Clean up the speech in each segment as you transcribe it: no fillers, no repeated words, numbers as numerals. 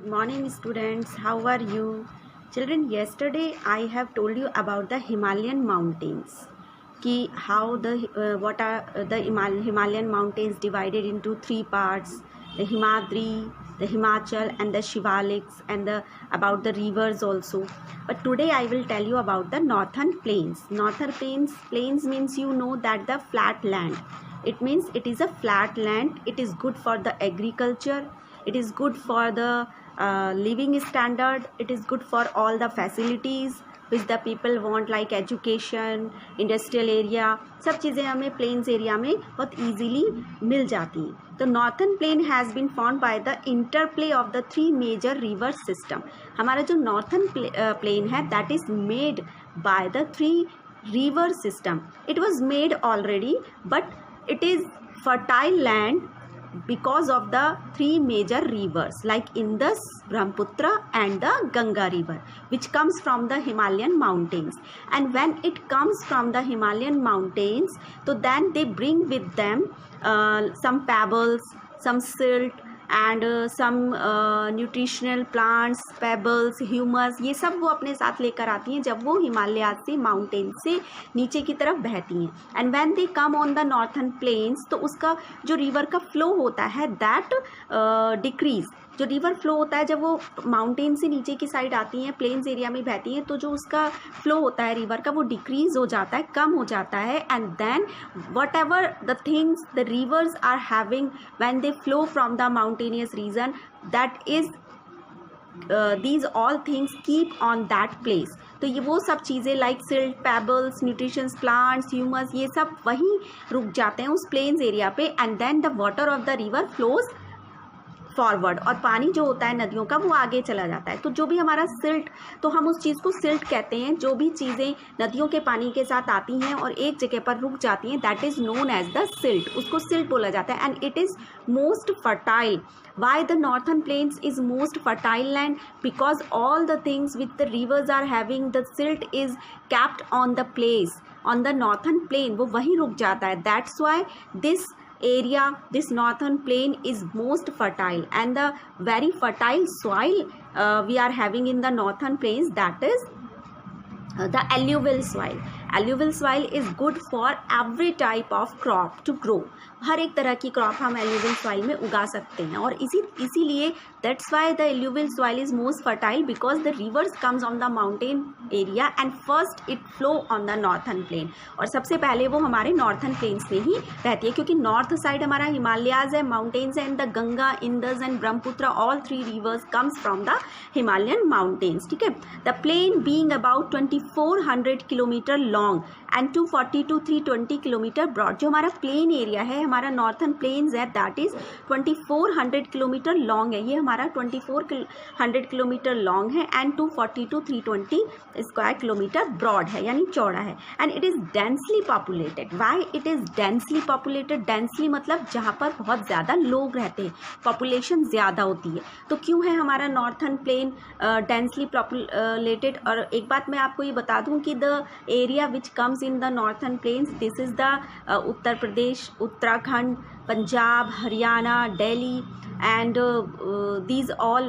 Good morning, students. How are you? Children, yesterday I have told you about the Himalayan mountains. How what are the Himalayan mountains divided into three parts: the Himadri, the Himachal, and the Shivaliks, and about the rivers also. But today I will tell you about the northern plains. Northern plains means that the flat land. It means it is a flat land. It is good for the agriculture. It is good for the living standard. It is good for all the facilities which the people want, like education, industrial area. सब चीज़ें हमें plains area में बहुत easily मिल जाती हैं. तो northern plain has been formed by the interplay of the three major river system. हमारा जो नॉर्थन प्लेन है that is made by the three river system. It was made already, but it is fertile land because of the three major rivers like Indus, Brahmaputra and the Ganga river, which comes from the Himalayan mountains. And when it comes from the Himalayan mountains, so then they bring with them some pebbles, some silt and some nutritional plants, pebbles, humus, ये सब वो अपने साथ लेकर आती हैं जब वो हिमालय से, माउंटेन से नीचे की तरफ बहती हैं. And when they come on the northern plains, तो उसका जो रिवर का फ्लो होता है दैट डिक्रीज. जो रिवर फ्लो होता है जब वो माउंटेन से नीचे की साइड आती हैं, प्लेन्स एरिया में बहती हैं, तो जो उसका फ्लो होता है रिवर का वो डिक्रीज हो जाता है, कम हो जाता है. And then whatever the things the rivers are having when they flow from the mountainous region, that is these all things keep on that place. तो ये वो सब चीज़ें like silt, pebbles, nutritions plants, humus, ये सब वहीं रुक जाते हैं उस प्लेन्स एरिया पे. And then the water of the river flows forward, और पानी जो होता है नदियों का वो आगे चला जाता है. तो जो भी हमारा सिल्ट, तो हम उस चीज़ को सिल्ट कहते हैं. जो भी चीज़ें नदियों के पानी के साथ आती हैं और एक जगह पर रुक जाती हैं, that is known as the silt. उसको सिल्ट बोला जाता है. And it is most fertile. Why the northern plains is most fertile land? Because all the things with the rivers are having the silt is kept on the place, on the northern plain. वो वहीं रुक जाता है. That's why this area, this northern plain is most fertile, and the very fertile soil we are having in the northern plains, that is the alluvial soil. Alluvial soil is good for every type of crop to grow. हर एक तरह की crop हम alluvial soil में उगा सकते हैं. और इसीलिए that's why the alluvial soil is most fertile, because the rivers comes on the mountain area and first it flow on the northern plain. और सबसे पहले वो हमारे northern plains में ही रहती है, क्योंकि north side हमारा हिमालयाज है, mountains है, and the Ganga, Indus and Brahmaputra, all three rivers comes from the Himalayan mountains. ठीक है. The plain being about 2400 kilometre long and 240 to 320 kilometre broad. जो हमारा प्लेन एरिया है, हमारा नॉर्थन प्लेन्स है, दैट इज़ 2400 किलोमीटर लॉन्ग है. ये हमारा 2400 किलोमीटर लॉन्ग है and 240 to 320 square kilometre broad है, यानी चौड़ा है. And it is densely populated. Why it is densely populated? Densely मतलब जहाँ पर बहुत ज़्यादा लोग रहते हैं, पॉपुलेशन ज़्यादा होती है. तो क्यों है हमारा नॉर्थन प्लेन डेंसली पॉपुलेटेड? और एक बात मैं आपको ये बता दूँ कि the area which comes in the northern plains, this is the Uttar Pradesh, Uttarakhand, Punjab, Haryana, Delhi and these all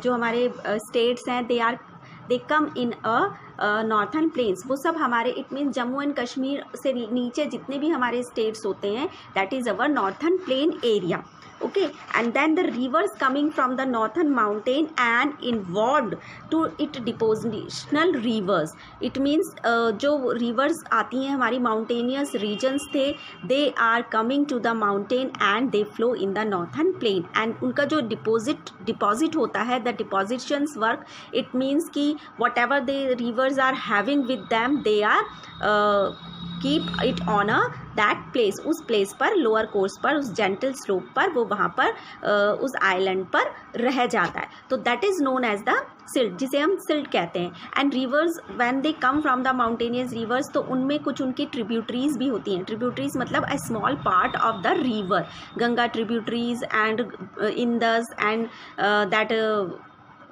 जो हमारे states हैं, they come in a northern plains. वो सब हमारे, it mean Jammu and Kashmir से नीचे जितने भी हमारे स्टेट्स होते हैं, that is our northern plain area. Okay, and then the rivers coming from the northern mountain and involved to it depositional rivers. It means जो rivers आती हैं हमारी mountainous regions थे, they are coming to the mountain and they flow in the northern plain. And उनका जो deposit होता है, the depositions work, it means कि whatever the rivers are having with them, they are keep it on that place. उस place पर, lower course पर, उस gentle slope पर, वो वहाँ पर उस आइलैंड पर रह जाता है. तो that is known as the silt, जिसे हम सिल्ट कहते हैं. And rivers when they come from the mountainous rivers, तो उनमें कुछ उनकी ट्रिब्यूटरीज भी होती हैं. ट्रिब्यूटरीज मतलब a small part of the river. Ganga tributaries and Indus and that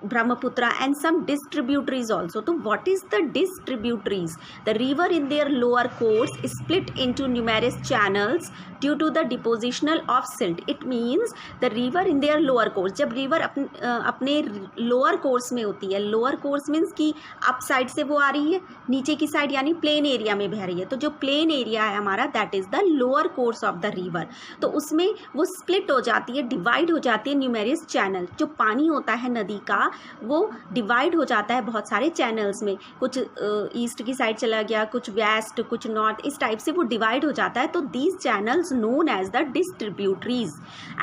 Brahmaputra and some distributaries also. So what is the distributaries? The river in their lower course is split into numerous channels due to the depositional of silt. It means the river in their lower course. जब river अपने lower course में होती है, lower course means कि up side से वो आ रही है, नीचे की side यानी plain area में बह रही है. तो जो plain area है हमारा, that is the lower course of the river. तो उसमें वो split हो जाती है, divide हो जाती है numerous channel. जो पानी होता है नदी का वो डिवाइड हो जाता है बहुत सारे चैनल्स में, कुछ ईस्ट की साइड चला गया, कुछ वेस्ट, कुछ नॉर्थ, इस टाइप से वो डिवाइड हो जाता है. तो these channels known as the distributaries.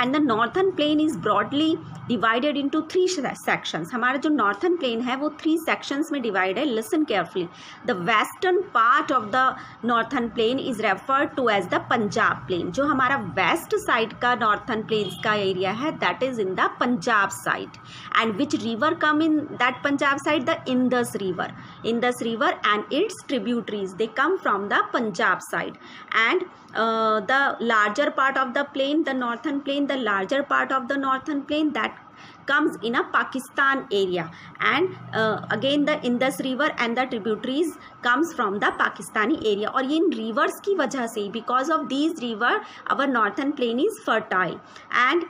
And the northern plain is broadly divided into 3 sections. हमारा जो नॉर्थन प्लेन है वो 3 सेक्शंस में डिवाइड है. Listen carefully. The western part of the northern plain is referred to as the Punjab plain. जो हमारा west side का northern plain का एरिया है, that is in the Punjab side. And which river come in that Punjab side? The Indus river. Indus river and its tributaries, they come from the Punjab side. And the larger part of the plain, the northern plain, the larger part of the northern plain, that comes in a Pakistan area. And again the Indus river and the tributaries comes from the Pakistani area. और ये इन rivers की वजह से, because of these river our northern plain is fertile. And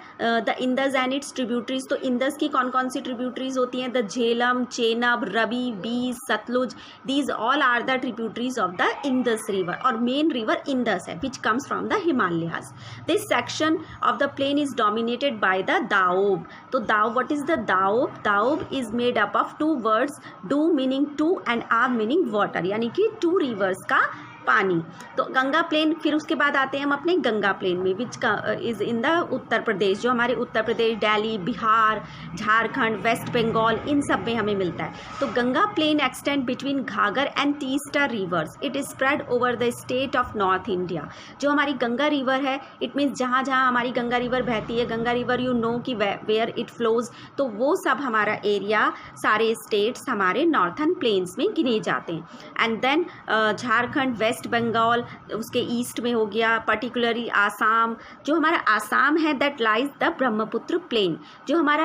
the Indus and its tributaries, तो Indus की कौन कौन सी tributaries होती हैं? The Jhelum, Chenab, Ravi, Beas, Satluj, these all are the tributaries of the Indus river. और main river Indus है, which comes from the Himalayas. This section of the plain is dominated by the Doab. तो Doab, what is the Doab? Doab is made up of 2 words, do meaning two and ab meaning water, यानी कि 2 rivers का पानी. तो Ganga plane, फिर उसके बाद आते हैं हम अपने गंगा प्लेन में, विच इज इन द उत्तर प्रदेश. जो हमारे उत्तर प्रदेश, दिल्ली, बिहार, झारखंड, वेस्ट बंगाल, इन सब में हमें मिलता है. तो Ganga plain extend between Ghaghara and Teesta rivers. It is spread over the state of north India. जो हमारी गंगा रिवर है, इट मीन्स जहाँ जहाँ हमारी गंगा रिवर बहती है, गंगा रिवर यू नो कि वेयर इट फ्लोज, तो वो सब हमारा एरिया, सारे स्टेट्स हमारे नॉर्थन प्लेन्स में गिने जाते हैं. And then Jharkhand, West Bengal उसके ईस्ट में हो गया, पर्टिकुलरली आसाम. जो हमारा आसाम है, that lies the Brahmaputra plain. जो हमारा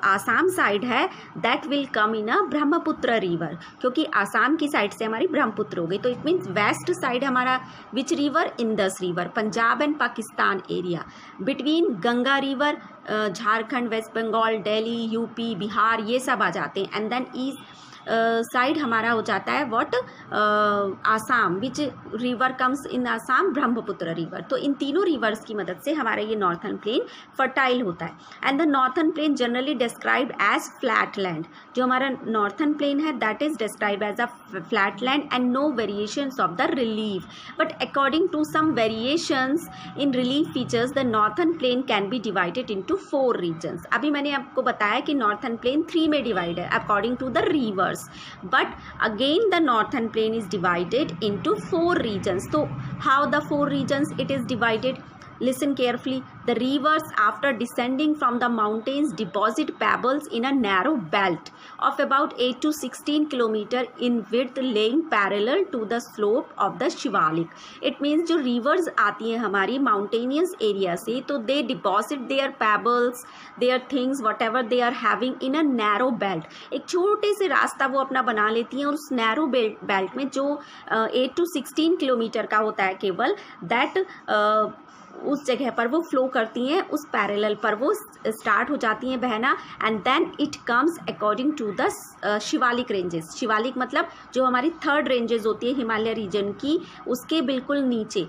आसाम साइड है, that will come in a Brahmaputra river, क्योंकि आसाम की साइड से हमारी ब्रह्मपुत्र हो गई. तो इट मीन्स वेस्ट साइड हमारा which river? Indus river. Punjab and Pakistan area. Between Ganga river Jharkhand, West Bengal, Delhi, UP, Bihar, ये सब आ जाते हैं. एंड देन ईस्ट साइड हमारा हो जाता है what? Assam. Which river comes in Assam? Brahmaputra river. तो इन तीनों रिवर्स की मदद से हमारा ये नॉर्थन प्लेन फर्टाइल होता है. And the northern plain generally described as flat land. जो हमारा नॉर्थन प्लेन है, that is describe as a flat land and no variations of the relief. But according to some variations in relief features, the northern plain can be divided into 4 regions. अभी मैंने आपको बताया कि northern plane 3 में divide है according to the river. But again the northern plain is divided into 4 regions. So how the 4 regions it is divided? Listen carefully. The rivers, after descending from the mountains, deposit pebbles in a narrow belt of about 8 to 16 kilometer in width, laying parallel to the slope of the Shivalik. It means जो rivers आती हैं हमारी mountainous area से, तो they deposit their pebbles, their things, whatever they are having in a narrow belt. एक छोटे से रास्ता वो अपना बना लेती हैं, और उस narrow belt में जो 8 to 16 किलोमीटर का होता है केवल, that उस जगह पर वो फ्लो करती हैं, उस पैरेलल पर वो स्टार्ट हो जाती हैं बहना. And then it comes according to the Shivalik ranges. Shivalik मतलब जो हमारी 3rd रेंजेस होती है हिमालय रीजन की, उसके बिल्कुल नीचे.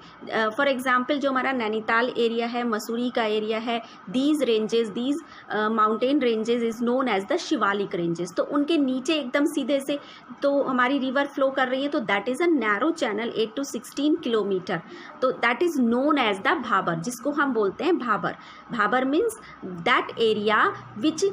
फॉर एग्जांपल जो हमारा नैनीताल एरिया है, मसूरी का एरिया है, these ranges, these mountain ranges is known as the Shivalik ranges. तो उनके नीचे एकदम सीधे से तो हमारी रिवर फ्लो कर रही है, तो that is a narrow channel 8 to 16 kilometre. तो that is known as the Bhabar, जिसको हम बोलते हैं Bhabar. Bhabar means that area which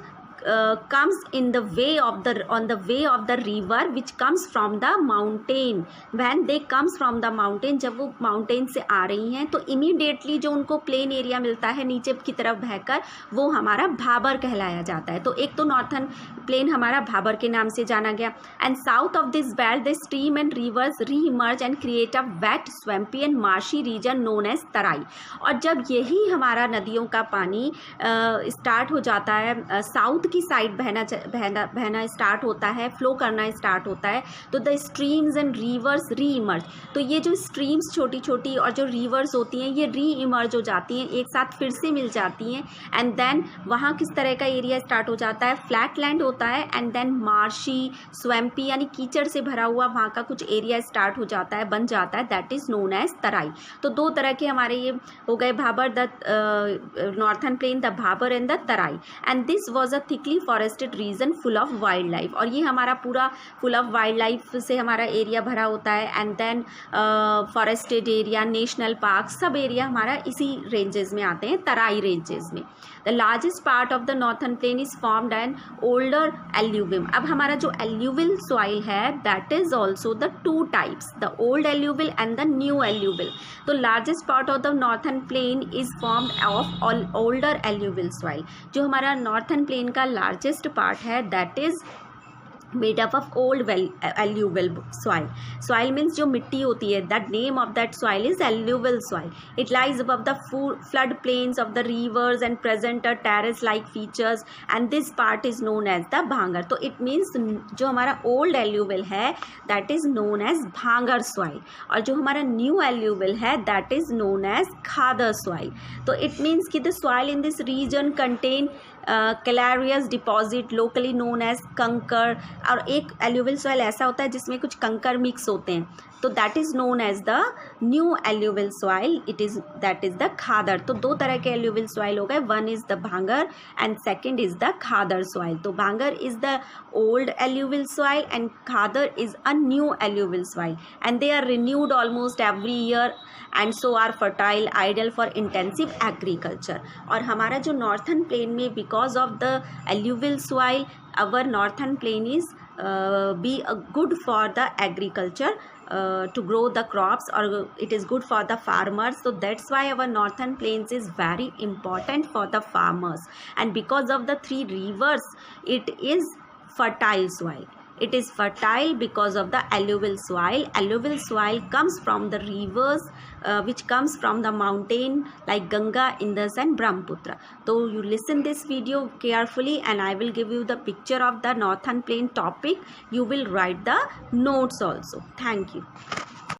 comes in the way of the on the way of the river which comes from the mountain. When they comes from the mountain, जब वो mountain से आ रही हैं, तो इमीडिएटली जो उनको प्लेन एरिया मिलता है नीचे की तरफ बहकर, वो हमारा भाबर कहलाया जाता है. तो एक तो नॉर्थन प्लेन हमारा भाबर के नाम से जाना गया. And south of this belt the stream and rivers reemerge and create a wet swampy and marshy region known as Terai. और जब यही हमारा नदियों का पानी स्टार्ट हो जाता है साउथ की साइड बहना स्टार्ट होता है, फ्लो करना स्टार्ट होता है, तो द स्ट्रीम्स एंड रिवर्स री इमर्ज। तो ये जो स्ट्रीम्स छोटी छोटी और जो रिवर्स होती हैं ये री इमर्ज हो जाती हैं, एक साथ फिर से मिल जाती हैं। एंड देन वहाँ किस तरह का एरिया स्टार्ट हो जाता है, फ्लैट लैंड होता है, एंड देन मार्शी, स्वैम्पी यानी कीचड़ से भरा हुआ वहाँ का कुछ एरिया स्टार्ट हो जाता है, बन जाता है, that is known as Terai. तो दो तरह के हमारे ये हो गए, Bhabar, the northern plain, the Bhabar and the Terai. And this was a thickly forested region full of wildlife, और ये हमारा पूरा फुल ऑफ वाइल्ड लाइफ से हमारा एरिया भरा होता है। And then forested area, national park, सब एरिया हमारा इसी रेंजेस में आते हैं, तराई रेंजेस में। The largest part of the northern plain is formed an older alluvium. अब हमारा जो एल्यूवियल सॉइल है that is also the two types, the old alluvial and the new alluvial. तो largest part of the northern plain is formed of older alluvial soil. जो हमारा northern plain का largest part है that is made up of old alluvial soil. Soil means जो मिट्टी होती है, that name of that soil is alluvial soil. It lies above the flood plains of the rivers and present a terrace-like features, and this part is known as the bhangar. तो it means जो हमारा old alluvial है that is known as bhangar soil, और जो हमारा new alluvial है that is known as khadar soil. तो it means कि the soil in this region contain calcareous deposit locally known as कंकर, और एक एल्यूवियल सॉइल ऐसा होता है जिसमें कुछ कंकर मिक्स होते हैं, तो that is known as the new alluvial soil, that is the Khadar. तो दो तरह के एल्यूवियल सॉइल हो गए, one is the Bhangar and second is the Khadar soil. तो Bhangar is the old alluvial soil and Khadar is a new alluvial soil, and they are renewed almost every year and so are fertile, ideal for intensive agriculture. और हमारा जो northern plain में because of the alluvial soil our northern plain is be good for the agriculture, to grow the crops, or it is good for the farmers. So that's why our northern plains is very important for the farmers, and because of the three rivers it is fertile soil. It is fertile because of the alluvial soil. Alluvial soil comes from the rivers which comes from the mountain like Ganga, Indus and Brahmaputra. So you listen this video carefully and I will give you the picture of the northern plain topic. You will write the notes also. Thank you.